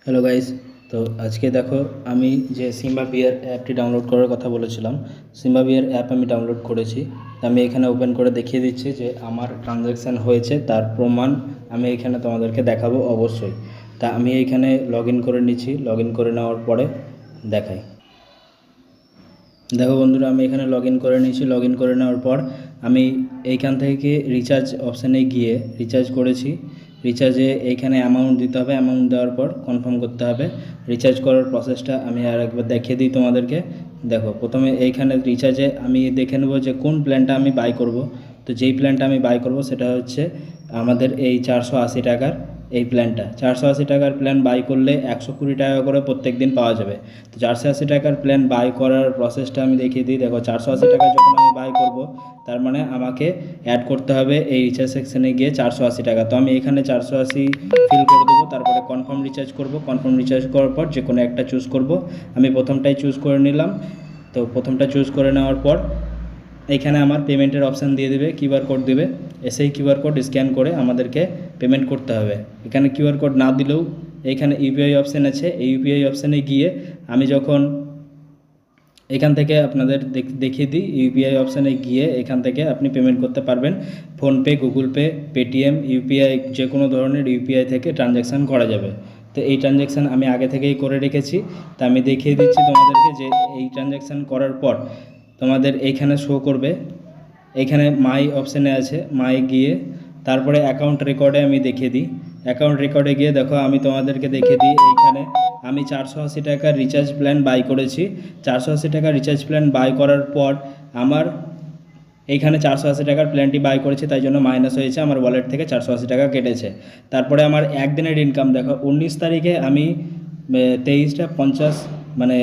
Hello guys. তো আজকে দেখো আমি যে সিম্বা বিয়ার অ্যাপটি ডাউনলোড করার কথা বলেছিলাম, সিম্বা বিয়ার অ্যাপ আমি ডাউনলোড করেছি। আমি এখানে ওপেন করে দেখিয়ে দিচ্ছি যে আমার ট্রানজ্যাকশান হয়েছে, তার প্রমাণ আমি এখানে তোমাদেরকে দেখাবো অবশ্যই। তা আমি এইখানে লগ ইন করে নিচ্ছি। লগ ইন করে নেওয়ার পরে দেখাই। দেখো বন্ধুরা, আমি এখানে লগ ইন করে নিয়েছি। লগ ইন করে নেওয়ার পর আমি এইখান থেকে রিচার্জ অপশানে গিয়ে রিচার্জ করেছি। রিচার্জে এইখানে অ্যামাউন্ট দিতে হবে। অ্যামাউন্ট দেওয়ার পর কনফার্ম করতে হবে। রিচার্জ করার প্রসেসটা আমি আর একবার দেখিয়ে দিই তোমাদেরকে। দেখো, প্রথমে এইখানে রিচার্জে আমি দেখে নেব যে কোন প্ল্যানটা আমি বাই করব। তো যেই প্ল্যানটা আমি বাই করব সেটা হচ্ছে আমাদের এই 480 টাকার এই প্ল্যানটা। 480 টাকার প্ল্যান বাই করলে 120 টাকা করে প্রত্যেক দিন পাওয়া যাবে। তো 480 টাকার প্ল্যান বাই করার প্রসেসটা আমি দেখিয়ে দিই। দেখো, 480 টাকা যখন আমি বাই করব, তার মানে আমাকে অ্যাড করতে হবে এই রিচার্জ সেকশানে গিয়ে 480 টাকা। তো আমি এখানে 480 ফিল করে দেবো। তারপরে কনফার্ম রিচার্জ করব। কনফার্ম রিচার্জ করার পর যে কোনো একটা চুজ করব। আমি প্রথমটাই চুজ করে নিলাম। তো প্রথমটা চুজ করে নেওয়ার পর এইখানে আমার পেমেন্টের অপশান দিয়ে দেবে, কিউআর কোড দেবে। এসেই কিউআর কোড স্ক্যান করে আমাদেরকে পেমেন্ট করতে হবে। এখানে কিউআর কোড না দিলেও এইখানে ইউপিআই অপশান আছে। এই ইউপিআই অপশানে গিয়ে আমি যখন এখান থেকে আপনাদের দেখিয়ে দিই, ইউপিআই অপশানে গিয়ে এখান থেকে আপনি পেমেন্ট করতে পারবেন। PhonePe, Google pay, Paytm, UPI, যে কোনো ধরনের ইউপিআই থেকে ট্রানজ্যাকশান করা যাবে। তো এই ট্রানজ্যাকশান আমি আগে থেকেই করে রেখেছি। তা আমি দেখিয়ে দিচ্ছি তোমাদেরকে যে এই ট্রানজ্যাকশান করার পর তোমাদের এইখানে শো করবে। এইখানে মাই অপশানে আছে, মাই গিয়ে তারপরে অ্যাকাউন্ট রেকর্ডে আমি দেখিয়ে দিই। অ্যাকাউন্ট রেকর্ডে গিয়ে দেখো, আমি তোমাদেরকে দেখিয়ে দিই এইখানে আমি 480 টাকার রিচার্জ প্ল্যান বাই করেছি। 480 টাকার রিচার্জ প্ল্যান বাই করার পর আমার এইখানে 480 টাকার প্ল্যানটি বাই করেছি, তাই জন্য মাইনাস হয়েছে, আমার ওয়ালেট থেকে 480 টাকা কেটেছে। তারপরে আমার একদিনের ইনকাম দেখো, 19 তারিখে আমি 23:50 মানে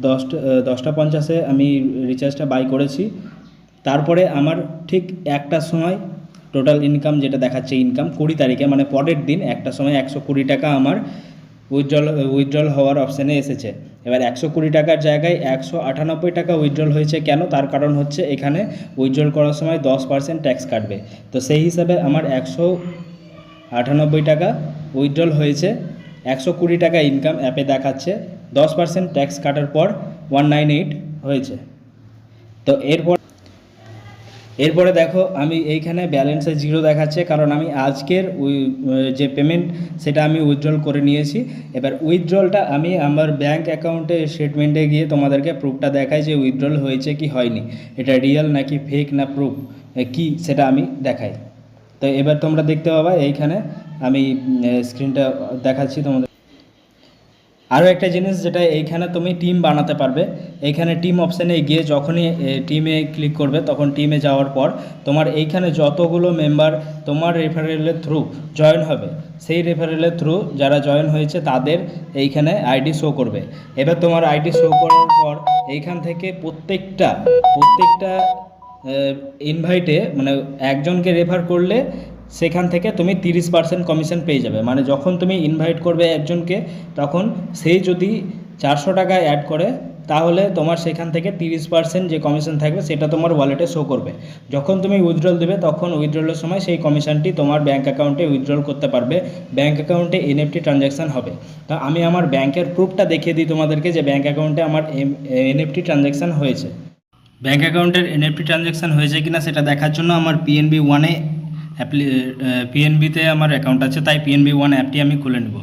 10টা 50-এ আমি রিচার্জটা বাই করেছি। তারপরে আমার ঠিক একটার সময় টোটাল ইনকাম যেটা দেখাচ্ছে, ইনকাম 20 তারিখে মানে পরের দিন একটার সময় 120 টাকা আমার উইথড্রল হওয়ার অপশানে এসেছে। এবার 120 টাকার জায়গায় 198 টাকা উইথড্রল হয়েছে। কেন? তার কারণ হচ্ছে এখানে উইথড্রল করার সময় 10% ট্যাক্স কাটবে। তো সেই হিসাবে আমার 198 টাকা উইথড্রল হয়েছে। 120 টাকা ইনকাম অ্যাপে দেখাচ্ছে। 10% ট্যাক্স কাটার পর 198 হয়েছে। তো এরপরে দেখো, আমি এইখানে ব্যালেন্সে 0 দেখাচ্ছে, কারণ আমি আজকের যে পেমেন্ট সেটা আমি উইথড্রল করে নিয়েছি। এবার উইথড্রলটা আমি আমার ব্যাঙ্ক অ্যাকাউন্টে স্টেটমেন্টে গিয়ে তোমাদেরকে প্রুফটা দেখাই যে উইথড্রল হয়েছে কি হয়নি, এটা রিয়েল নাকি ফেক না প্রুফ কি সেটা আমি দেখাই। তো এবার তোমরা দেখতে পাবা এইখানে আমি স্ক্রিনটা দেখাচ্ছি তোমাদের। আরও একটা জিনিস যেটা এইখানে তুমি টিম বানাতে পারবে। এইখানে টিম অপশানে গিয়ে যখনই টিমে ক্লিক করবে, তখন টিমে যাওয়ার পর তোমার এইখানে যতগুলো মেম্বার তোমার রেফারেলের থ্রু জয়েন হবে, সেই রেফারেলের থ্রু যারা জয়েন হয়েছে তাদের এইখানে আইডি শো করবে। এবার তোমার আইডি শো করার পর এইখান থেকে প্রত্যেকটা ইনভাইটে মানে একজনকে রেফার করলে সেখান থেকে তুমি 30% কমিশন পেয়ে যাবে। মানে যখন তুমি ইনভাইট করবে একজনকে, তখন সেই যদি 400 টাকা অ্যাড করে, তাহলে তোমার সেখান থেকে 30% যে কমিশন থাকবে সেটা তোমার ওয়ালেটে শো করবে। যখন তুমি উইথড্রল দেবে, তখন উইথড্রলের সময় সেই কমিশনটি তোমার ব্যাঙ্ক অ্যাকাউন্টে উইথড্রল করতে পারবে। ব্যাঙ্ক অ্যাকাউন্টে এনএফটি ট্রানজ্যাকশান হবে। তা আমি আমার ব্যাঙ্কের প্রুফটা দেখিয়ে দিই তোমাদেরকে যে ব্যাঙ্ক অ্যাকাউন্টে আমার এনএফটি ট্রানজ্যাকশান হয়েছে। ব্যাঙ্ক অ্যাকাউন্টের এনএফটি ট্রানজ্যাকশান হয়েছে কিনা সেটা দেখার জন্য আমার পিএনবি ওয়ানে পিএনবিতে আমার অ্যাকাউন্ট আছে, তাই পিএনবি ওয়ান অ্যাপটি আমি খুলে নেব।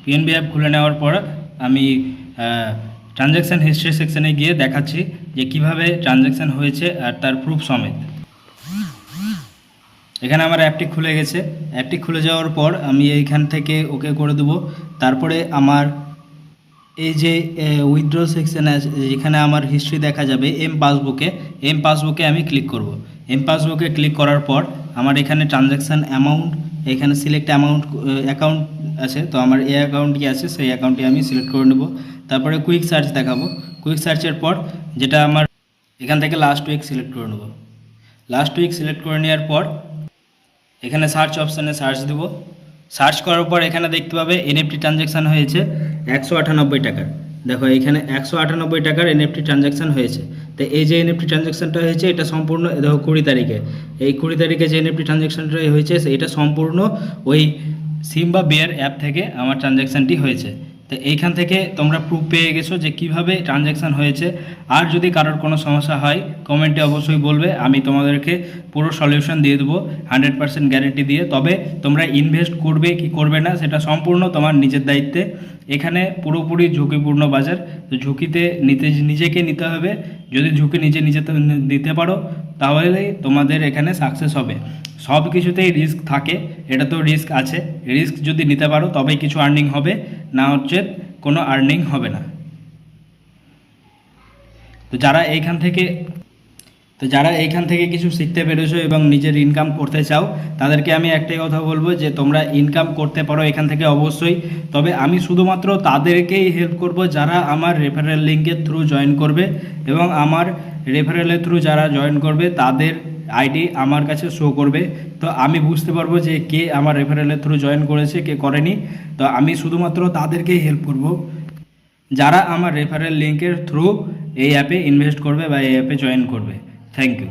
পিএনবি অ্যাপ খুলে নেওয়ার পর আমি ট্রানজ্যাকশান হিস্ট্রি সেকশানে গিয়ে দেখাচ্ছি যে কিভাবে ট্রানজ্যাকশান হয়েছে আর তার প্রুফ সমেত। এখানে আমার অ্যাপটি খুলে গেছে। অ্যাপটি খুলে যাওয়ার পর আমি এইখান থেকে ওকে করে দেবো। তারপরে আমার এই যে উইথড্র সেকশানে আছে, যেখানে আমার হিস্ট্রি দেখা যাবে এম পাসবুকে আমি ক্লিক করব। এম পাসবুকে ক্লিক করার পর আমার এখানে ট্রানজ্যাকশান অ্যামাউন্ট, এখানে সিলেক্ট অ্যাকাউন্ট আছে। তো আমার এই অ্যাকাউন্টটি আছে, সেই অ্যাকাউন্টটি আমি সিলেক্ট করে নেব। তারপরে কুইক সার্চ দেখাবো। কুইক সার্চের পর যেটা আমার এখান থেকে লাস্ট উইক সিলেক্ট করে নেব। লাস্ট উইক সিলেক্ট করে নেওয়ার পর এখানে সার্চ অপশানে সার্চ দেব। সার্চ করার পর এখানে দেখতে পাবে এনএফটি ট্রানজ্যাকশান হয়েছে 198 টাকার। দেখো এইখানে 198 টাকার এনএফটি ট্রানজ্যাকশান হয়েছে। তো এই যে এনএফটি ট্রানজ্যাকশানটা হয়েছে, এটা সম্পূর্ণ দেখো 20 তারিখে, এই 20 তারিখে যে এনএফটি ট্রানজ্যাকশানটা হয়েছে এটা সম্পূর্ণ ওই সিম্বা বিয়ার অ্যাপ থেকে আমার ট্রানজ্যাকশানটি হয়েছে। তো এইখান থেকে তোমরা প্রুফ পেয়ে গেছো যে কিভাবে ট্রানজ্যাকশান হয়েছে। আর যদি কারোর কোনো সমস্যা হয় কমেন্টে অবশ্যই বলবে, আমি তোমাদেরকে পুরো সলিউশন দিয়ে দেবো 100% গ্যারেন্টি দিয়ে। তবে তোমরা ইনভেস্ট করবে কি করবে না সেটা সম্পূর্ণ তোমার নিজের দায়িত্বে। এখানে পুরোপুরি ঝুঁকিপূর্ণ বাজার, তো ঝুঁকিতে নিজেকে নিতে হবে। যদি ঝুঁকি নিজে নিতে পারো তাহলেই তোমাদের এখানে সাকসেস হবে। সব কিছুতেই রিস্ক থাকে, এটা তো রিস্ক আছে। রিস্ক যদি নিতে পারো তবেই কিছু আর্নিং হবে, না হচ্ছে কোনো আর্নিং হবে না। তো যারা এইখান থেকে কিছু শিখতে পেরেছো এবং নিজের ইনকাম করতে চাও, তাদেরকে আমি একটাই কথা বলবো যে তোমরা ইনকাম করতে পারো এখান থেকে অবশ্যই। তবে আমি শুধুমাত্র তাদেরকেই হেল্প করব যারা আমার রেফারেল লিঙ্কের থ্রু জয়েন করবে, এবং আমার রেফারেলের থ্রু যারা জয়েন করবে তাদের আইডি আমার কাছে শো করবে। তো আমি বুঝতে পারবো যে কে আমার রেফারেলের থ্রু জয়েন করেছে, কে করেনি। তো আমি শুধুমাত্র তাদেরকেই হেল্প করব যারা আমার রেফারেল লিঙ্কের থ্রু এই অ্যাপে ইনভেস্ট করবে বা এই অ্যাপে জয়েন করবে। Thank you.